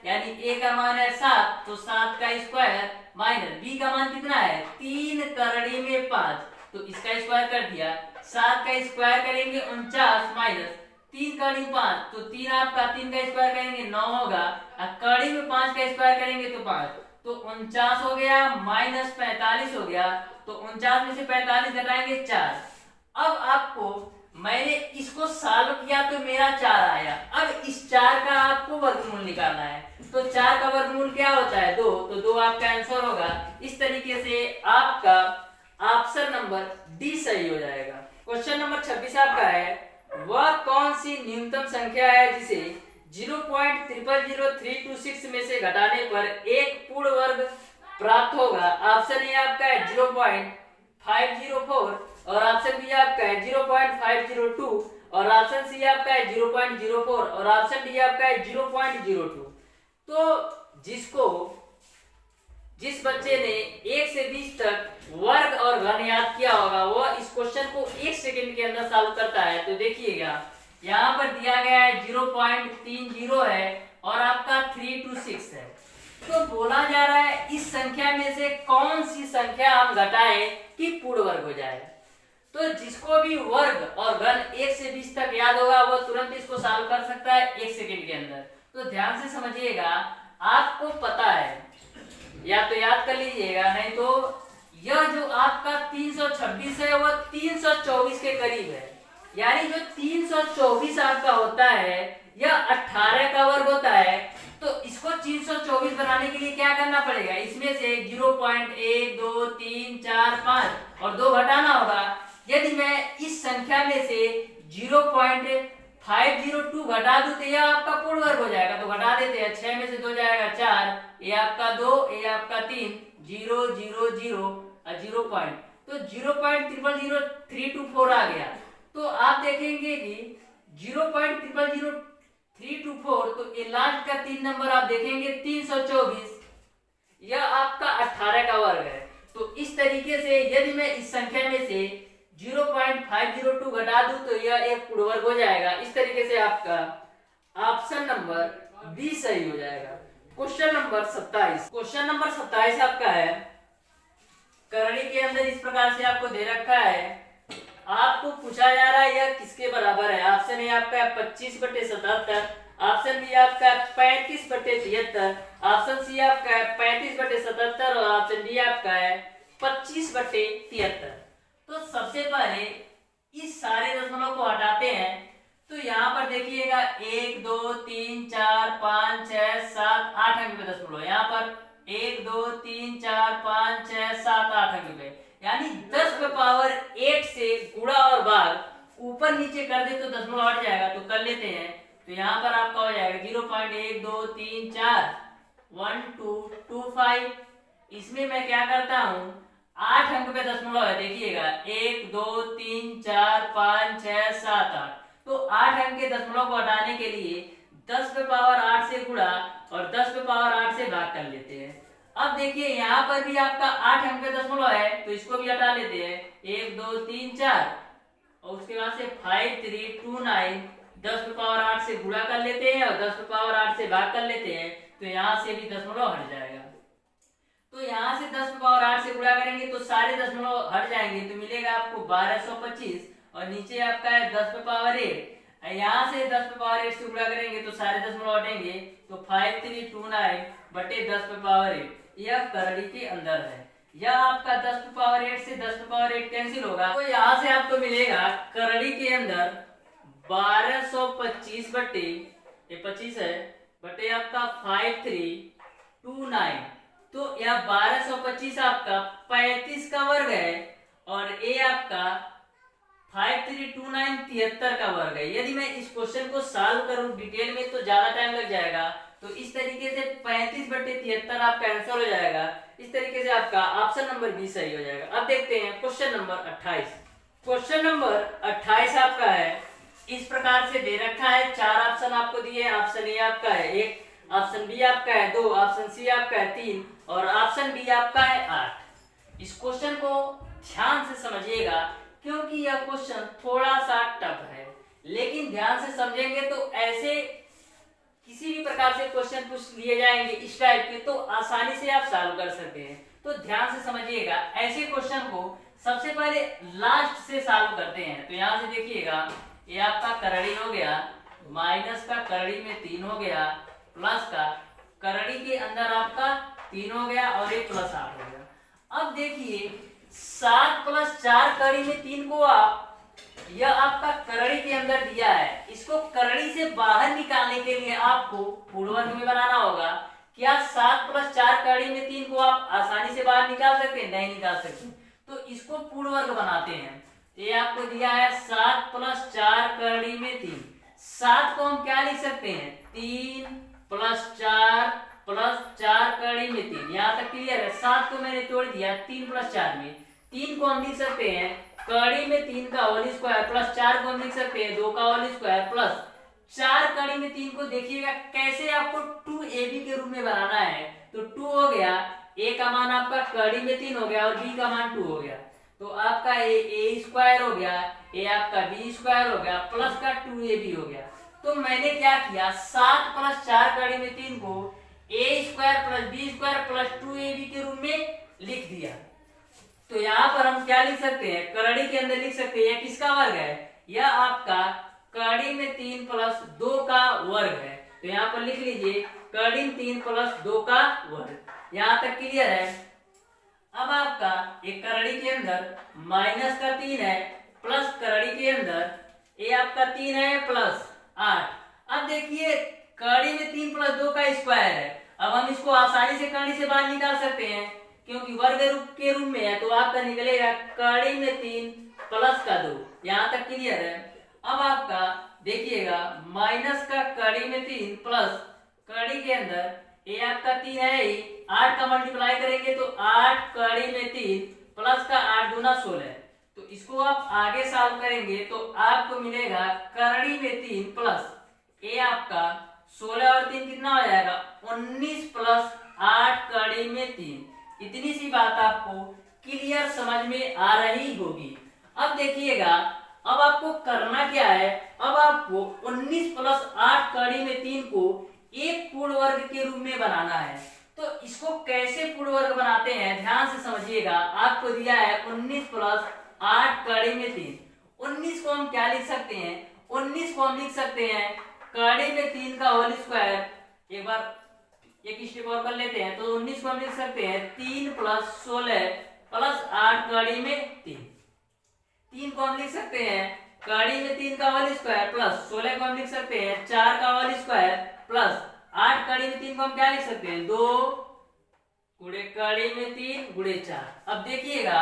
यानी a का मान है 7, तो 7 का स्क्वायर माइनस b का मान कितना है 3 करड़ी में 5, तो इसका स्क्वायर कर दिया। 7 का स्क्वायर करेंगे 49 माइनस 3 कड़ी 5, तो 3 आपका 3 का स्क्वायर करेंगे 9 होगा, और कड़ी में 5 का स्क्वायर करेंगे तो 5, तो 49 हो गया माइनस 45 हो गया, तो 49 में से 45 घटाएंगे 4। अब आपको मैंने इसको सॉल्व किया तो मेरा 4 आया। अब इस 4 का आपको वर्गमूल निकालना है, तो 4 का वर्गमूल क्या होता है 2, तो 2 आपका आंसर होगा। इस तरीके से आपका ऑप्शन नंबर डी सही हो जाएगा। क्वेश्चन नंबर 26 आपका है, वह कौन सी न्यूनतम संख्या है जिसे 0.000326 में से घटाने पर एक पूर्ण वर्ग प्राप्त होगा। ऑप्शन ए आपका है 0.504 और ऑप्शन बी आपका है 0.502 और ऑप्शन सी आपका है 0.04 और ऑप्शन डी आपका है 0.02। तो जिस बच्चे ने 1 से 20 तक वर्ग और घन याद किया होगा वो इस क्वेश्चन को 1 सेकंड के अंदर सॉल्व करता है। तो देखिएगा यहाँ पर दिया गया है 0.30 है और आपका 326 है। तो बोला जा रहा है इस संख्या में से कौन सी संख्या हम घटाएं कि पूर्ण वर्ग हो जाए। तो जिसको भी वर्ग और घन 1 से 20 तक याद होगा वो तुरंत इसको सॉल्व कर सकता है 1 सेकंड के अंदर। तो ध्यान से समझिएगा, आपको पता है या तो याद कर लीजिएगा, नहीं तो यह जो आपका 326 है वह 324 के करीब है। यानी जो 324 आपका होता है यह 18 का वर्ग होता है। तो इसको 324 बनाने के लिए क्या करना पड़ेगा, इसमें से 0.1 2 3 4 5 और 2 घटाना होगा। यदि मैं इस संख्या में से 0.502 घटा दूं तो यह आपका पूर्ण वर्ग हो जाएगा। तो घटा देते हैं, 6 में से 2 जाएगा 4, ये आपका 2, ये आपका 3, 0 0 0 और 0 पॉइंट, तो 0.000324 आ गया। तो आप देखेंगे कि 0.000324, तो ये लास्ट का 3 नंबर आप देखेंगे 324, यह आपका 18 का वर्ग है। तो इस तरीके से यदि मैं इस संख्या में से 0.502 घटा दूं तो यह एक पूर्ण वर्ग हो जाएगा। इस तरीके से आपका ऑप्शन नंबर बी सही हो जाएगा। क्वेश्चन नंबर 27, क्वेश्चन नंबर 27 आपका है, करणी के अंदर इस प्रकार से आपको दे रखा है, आपको पूछा जा रहा है यह किसके बराबर है। ऑप्शन ए आपका है 25/77, ऑप्शन बी आपका है 35/73, ऑप्शन सी आपका है 35/77 और ऑप्शन डी आपका है 25/73। तो सबसे पहले इस सारे दशमलव को हटाते हैं। तो यहाँ पर देखिएगा 1 2 3 4 5 6 7 8 अंक पे दशमलव, यहाँ पर 1 2 3 4 5 6 7 8 अंक पे, यानी 10⁸ से गुणा और भाग ऊपर नीचे कर दे तो दशमलव हट जाएगा। तो कर लेते हैं, तो यहाँ पर आपका हो जाएगा 0.1 2 3 4 1 2 2 5। इसमें मैं क्या करता हूँ, 8 अंक पे दशमलव है, देखिएगा 1 2 3 4 5 6 7 8। तो 8 अंक के दशमलव को हटाने के लिए 10⁸ से गुणा और 10⁸ से भाग कर लेते हैं। अब देखिए यहाँ पर भी आपका 8 अंक पे दशमलव है, तो इसको भी हटा लेते हैं, 1 2 3 4 और उसके बाद से 5 3 2 9, 10⁸ से गुणा कर लेते हैं और 10⁸ से भाग कर लेते हैं। तो यहाँ से भी दशमलव हट जाएगा। तो यहाँ से 10⁸ से गुणा करेंगे तो सारे दशमलव हट जाएंगे, तो मिलेगा आपको 1225 और नीचे आपका है 10⁸। यहाँ से 10⁸ से गुणा करेंगे तो सारे दशमलव हटेंगे, तो 5329 बटे 10⁸। यह करड़ी के अंदर है। यह आपका 10⁸ से 10⁸ कैंसिल होगा, तो यहाँ से आपको मिलेगा करड़ी के अंदर 1225 बटे, ये 25 है, बटे आपका 5329। तो यह 1225 आपका 35 का वर्ग है और ये आपका 5329 73 का वर्ग है। यदि मैं इस क्वेश्चन को सॉल्व करूं डिटेल में तो ज्यादा टाइम लग जाएगा, तो इस तरीके से 35/73 आपका आंसर हो जाएगा। इस तरीके से आपका ऑप्शन नंबर बी सही हो जाएगा। अब देखते हैं क्वेश्चन नंबर 28। क्वेश्चन नंबर 28 आपका है, इस प्रकार से दे रखा है, 4 ऑप्शन आपको दिए हैं। ऑप्शन ए आपका है 1, ऑप्शन बी आपका है 2, ऑप्शन सी आपका है 3 और ऑप्शन डी आपका है 8। इस क्वेश्चन को ध्यान से समझिएगा क्योंकि यह क्वेश्चन थोड़ा सा टफ है, लेकिन ध्यान से समझेंगे तो ऐसे किसी भी प्रकार से क्वेश्चन पूछ लिए जाएंगे इस टाइप के, तो आसानी से आप सॉल्व कर सकते हैं। तो ध्यान से समझिएगा, ऐसे क्वेश्चन को सबसे पहले लास्ट से सॉल्व करते हैं। तो यहाँ से देखिएगा, ये आपका करड़ी हो गया, माइनस का करड़ी में 3 हो गया, प्लस का करड़ी के अंदर आपका 3 हो गया और एक प्लस 8 हो गया। अब देखिए 7 + 4 करड़ी में 3 को आप, यह आपका करड़ी के अंदर दिया है, इसको करड़ी से बाहर निकालने के लिए आपको पूर्ण वर्ग में बनाना होगा। क्या 7 + 4 करड़ी में 3 को आप आसानी से बाहर निकाल सकते हैं? नहीं निकाल सकते, तो इसको पूर्ण वर्ग बनाते हैं। ये आपको दिया है 7 + 4 करड़ी में 3। 7 को हम क्या लिख सकते हैं? 3 + 4 + 4 करड़ी में 3। यहाँ तक क्लियर है। 7 को मैंने तोड़ दिया 3 + 4 में। 3 को हम लिख सकते हैं कड़ी में 3 का होल स्क्वायर, प्लस 4 को हम लिख सकते हैं 2 का होल स्क्वायर, प्लस 4 कड़ी में 3 को देखिएगा कैसे आपको 2ab के रूप में बनाना है। तो 2 हो गया, a का मान आपका कड़ी में 3 हो गया और b का मान 2 हो गया। तो आपका a स्क्वायर हो गया, a आपका b स्क्वायर हो गया, प्लस का 2ab हो गया। तो मैंने क्या किया, 7 + 4 कड़ी में 3 को a square plus b square plus 2ab के रूप में लिख दिया। तो यहाँ पर हम क्या लिख सकते हैं? करड़ी के अंदर लिख सकते हैं किसका वर्ग है? यह आपका करड़ी में 3 + 2 का वर्ग है। तो यहाँ पर लिख लीजिए करड़ी में 3 + 2 का वर्ग। यहाँ तक क्लियर है। अब आपका एक करड़ी के अंदर माइनस का 3 है, प्लस करड़ी के अंदर ये आपका 3 है प्लस 8। अब देखिए कड़ी में 3 प्लस 2 का स्क्वायर है। अब हम इसको आसानी से कड़ी से बाहर निकाल सकते हैं क्योंकि वर्ग रूप के रूप में है, तो आपका निकलेगा कड़ी में 3 प्लस का 2। यहाँ तक क्लियर है। अब आपका देखिएगा माइनस का कड़ी में 3 प्लस कड़ी के अंदर ये आपका 3 है ही, 8 का मल्टीप्लाई करेंगे तो 8 कड़ी में 3 प्लस का 8 दूना 16। तो इसको आप आगे सॉल्व करेंगे तो आपको मिलेगा कड़ी में 3 प्लस ये आपका 16 और 3 कितना हो जाएगा 19 प्लस 8 कड़ी में 3। इतनी सी बात आपको क्लियर समझ में आ रही होगी। अब देखिएगा अब आपको करना क्या है। अब आपको 19 प्लस 8 कड़ी में 3 को एक पूर्ण वर्ग के रूप में बनाना है। तो इसको कैसे पूर्ण वर्ग बनाते हैं ध्यान से समझिएगा। आपको दिया है 19 प्लस 8 कड़ी में 3। 19 को हम क्या लिख सकते हैं, 19 को हम लिख सकते हैं कड़ी में 3 का होल स्क्वायर। एक बार एक स्टेप और कर लेते हैं तो 19 को हम लिख सकते हैं 3 प्लस 16 प्लस 8 कड़ी में 3। 3 को हम लिख सकते हैं कड़ी में 3 का होल स्क्वायर प्लस 16 को हम लिख सकते हैं 4 का होल स्क्वायर प्लस 8 कड़ी में 3 को हम क्या लिख सकते हैं 2 गुणे कड़ी में 3 गुणे 4। अब देखिएगा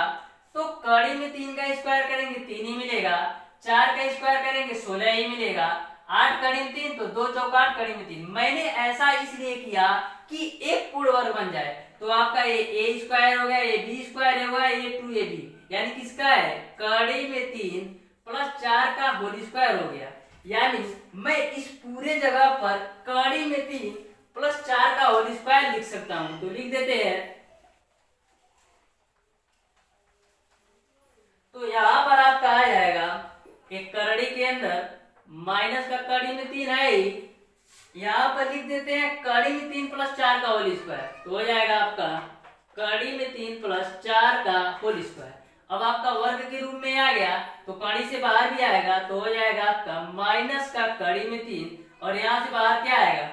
तो कड़ी में 3 का स्क्वायर करेंगे 3 ही मिलेगा, 4 का स्क्वायर करेंगे 16 ही मिलेगा, 8 कड़ी में 3 तो 2 चौका 8 कड़ी में 3। मैंने ऐसा इसलिए किया कि एक पूर्ण वर्ग बन जाए। तो आपका ये a स्क्वायर हो गया, ये b स्क्वायर हो गया, ये 2ab यानी किसका है कड़ी में 3 प्लस 4 का होल स्क्वायर हो गया। यानी मैं इस पूरे जगह पर कड़ी में 3 प्लस 4 का होल स्क्वायर लिख सकता हूं। तो लिख देते हैं। तो यहाँ पर आपका आ जाएगा एक करड़ी के अंदर माइनस का कड़ी में 3 है ही, यहाँ पर लिख देते हैं कड़ी में 3 प्लस 4 का होल स्क्वायर। तो हो जाएगा आपका कड़ी में 3 प्लस 4 का होल स्क्वायर। अब आपका वर्ग के रूप में आ गया तो कड़ी से बाहर भी आएगा तो हो जाएगा आपका माइनस का कड़ी में 3 और यहाँ से बाहर क्या आएगा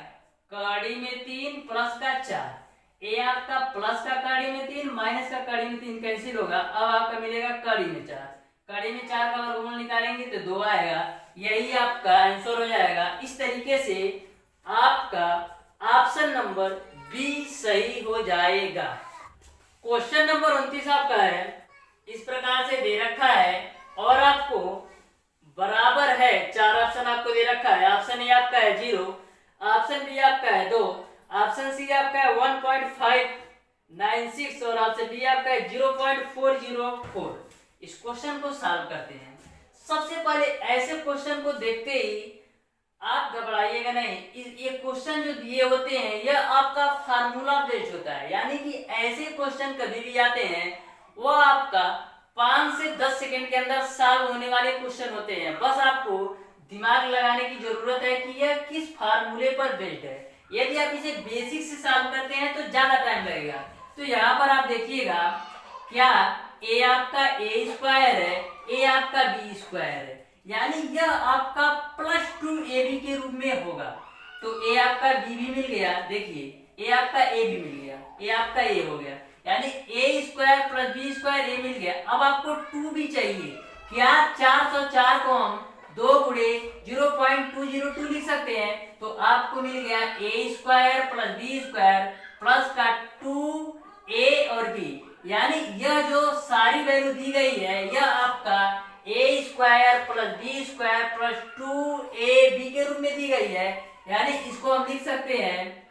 कड़ी में 3 प्लस का 4। ये आपका प्लस का कड़ी में 3 माइनस का कड़ी में 3 कैंसिल होगा। अब आपका मिलेगा कड़ी में 4। कड़ी में 4 का वर्गमूल निकालेंगे तो 2 आएगा। यही आपका आंसर हो जाएगा। इस तरीके से आपका ऑप्शन नंबर बी सही हो जाएगा। क्वेश्चन नंबर 29 आपका है इस प्रकार से दे रखा है और आपको बराबर है 4 ऑप्शन आपको दे रखा है। ऑप्शन ए आपका है 0, ऑप्शन बी आपका है 2, ऑप्शन सी आपका है 1.596 और ऑप्शन डी आपका है 0.404। इस क्वेश्चन को सॉल्व करते हैं। सबसे पहले ऐसे क्वेश्चन को देखते ही आप घबराइएगा नहीं। ये क्वेश्चन जो दिए होते हैं यह आपका फार्मूला बेस्ड होता है, यानी कि ऐसे क्वेश्चन कभी भी आते हैं वो आपका 5 से 10 सेकंड के अंदर सॉल्व होने वाले क्वेश्चन होते हैं। बस आपको दिमाग लगाने की जरूरत है कि यह किस फार्मूले पर बेस्ड है। यदि आप इसे बेसिक से सॉल्व करते हैं तो ज्यादा टाइम लगेगा। तो यहाँ पर आप देखिएगा क्या ए आपका ए स्क्वायर है, ए आपका बी स्क्वायर है, यानी यह आपका +2ab के रूप में होगा। तो ए आपका बी भी मिल गया, देखिए ए आपका ए भी मिल गया, ए आपका ए हो गया, यानी ए स्क्वायर प्लस बी स्क्वायर ए मिल गया। अब आपको 2 भी चाहिए। क्या 404 को हम 2 गुणे 0.202 लिख सकते हैं। तो आपको मिल गया A square plus B square plus का 2a और b, यानी यह जो सारी वैल्यू दी गई है यह आपका A square plus B square plus 2ab के रूप में दी गई है। यानी इसको हम लिख सकते हैं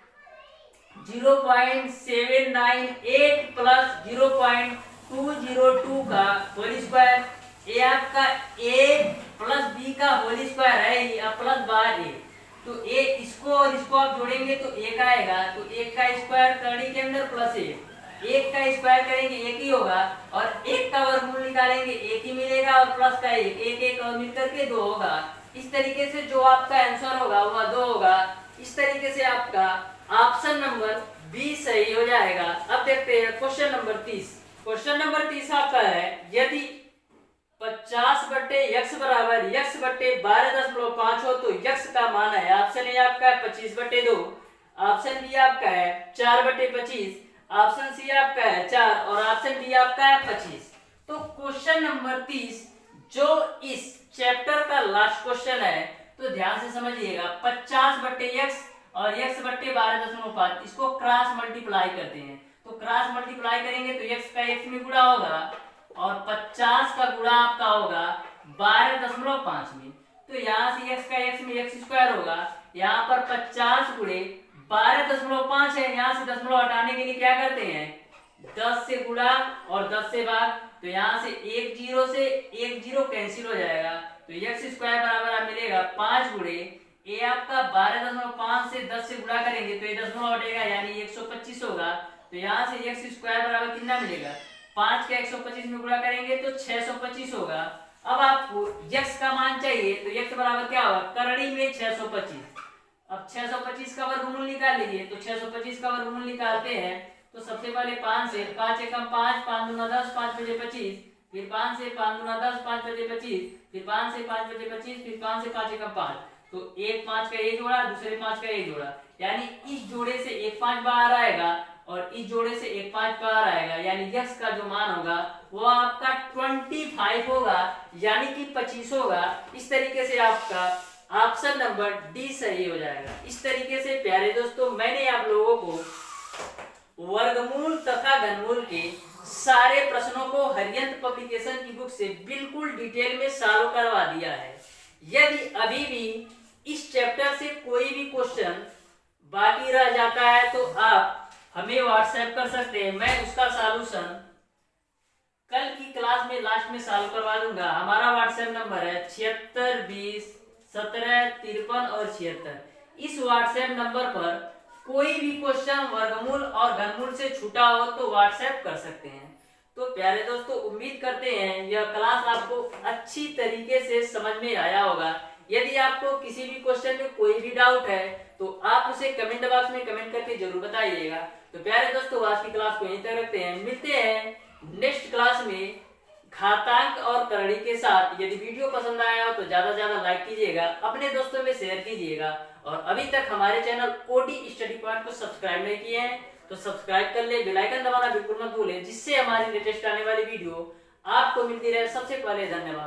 0.798 प्लस 0.202 का होल स्क्वायर। ये आपका a प्लस बी का होल स्क्वायर है प्लस बार ए। तो ए इसको और इसको आप जोड़ेंगे तो 1 आएगा। तो 1 का स्क्वायर कड़ी के अंदर प्लस 1 का स्क्वायर करेंगे 1 ही होगा और 1 का वर्गमूल निकालेंगे 1 ही मिलेगा और प्लस का 1 और मिलकर के 2 होगा। इस तरीके से जो आपका आंसर होगा वह 2 होगा। इस तरीके से आपका ऑप्शन नंबर बी सही हो जाएगा। अब देखते हैं क्वेश्चन नंबर 30। क्वेश्चन नंबर 30 आपका है यदि 50/x बराबर x/12.5 हो तो x का मान है। ऑप्शन ए आपका है 25/2, ऑप्शन बी आपका है 4/25, ऑप्शन सी आपका है 4 और ऑप्शन डी आपका है 25। तो क्वेश्चन नंबर 30 जो इस चैप्टर का लास्ट क्वेश्चन है, तो ध्यान से समझिएगा। 50/x और x बट्टे 12.5 इसको क्रॉस मल्टीप्लाई करते हैं। तो क्रॉस मल्टीप्लाई करेंगे तो x का x में गुणा होगा और 50 का गुणा आपका होगा 12.5 में। तो यहाँ से x का x में x स्क्वायर होगा। यहाँ पर 50 गुणे 12.5 है, यहाँ से दशमलव हटाने के लिए क्या करते हैं 10 से गुणा और 10 से भाग। तो यहाँ से एक जीरो कैंसिल हो जाएगा। तो x स्क्वायर बराबर मिलेगा 5 गुणे ये आपका 12.5 से 10 से गुणा करेंगे तो ये दशमलव हटेगा यानी 125 होगा। तो यहाँ से x स्क्वायर बराबर कितना मिलेगा 5 का 125 में गुणा करेंगे तो 625 होगा। अब आपको x का मान चाहिए तो x बराबर क्या होगा करड़ी में 625। अब 625 का वर्गमूल निकाल लीजिए। तो 625 का वर्गमूल निकालते हैं तो सबसे पहले 5 से 5 एकम 5, 5 दूना 10, 5 बजे 25, फिर 5 से 5 दूना 10, 5 बजे 25, फिर 5 से 5 बजे 25, फिर 5 से 5 एकम 5। तो एक 5 का एक जोड़ा, दूसरे 5 का एक जोड़ा, यानी इस जोड़े से एक 5 बाहर आएगा और इस जोड़े से एक 5 बाहर आएगा, यानी x का जो मान होगा वो आपका 25 होगा, यानी कि 25 होगा। इस तरीके से आपका ऑप्शन नंबर डी सही हो जाएगा। इस तरीके से प्यारे दोस्तों मैंने आप लोगों को वर्गमूल तथा घनमूल के सारे प्रश्नों को हरियंत पब्लिकेशन की बुक से बिल्कुल डिटेल में सॉल्व करवा दिया है। यदि अभी भी इस चैप्टर से कोई भी क्वेश्चन बाकी रह जाता है तो आप हमें व्हाट्सएप कर सकते हैं, मैं उसका सॉल्यूशन कल की क्लास में लास्ट में सॉल्व करवा दूंगा। हमारा व्हाट्सएप नंबर है 76 20 17 53 और 76। इस व्हाट्सएप नंबर पर कोई भी क्वेश्चन वर्गमूल और घनमूल से छूटा हो तो व्हाट्सएप कर सकते हैं। तो प्यारे दोस्तों उम्मीद करते हैं यह क्लास आपको अच्छी तरीके से समझ में आया होगा। यदि आपको किसी भी क्वेश्चन में कोई भी डाउट है तो आप उसे कमेंट बॉक्स में कमेंट करके जरूर बताइएगा। तो प्यारे दोस्तों आज की क्लास को यहीं तक रखते हैं, मिलते हैं नेक्स्ट क्लास में घातांक और करड़ी के साथ। यदि वीडियो पसंद आया हो तो ज्यादा से ज्यादा लाइक कीजिएगा, अपने दोस्तों में शेयर कीजिएगा और अभी तक हमारे चैनल ओडी स्टडी पॉइंट को सब्सक्राइब नहीं किए हैं तो सब्सक्राइब कर ले, बेल आइकन दबाना बिल्कुल मत भूलें, जिससे हमारी लेटेस्ट आने वाली वीडियो आपको मिलती रहे सबसे पहले। धन्यवाद।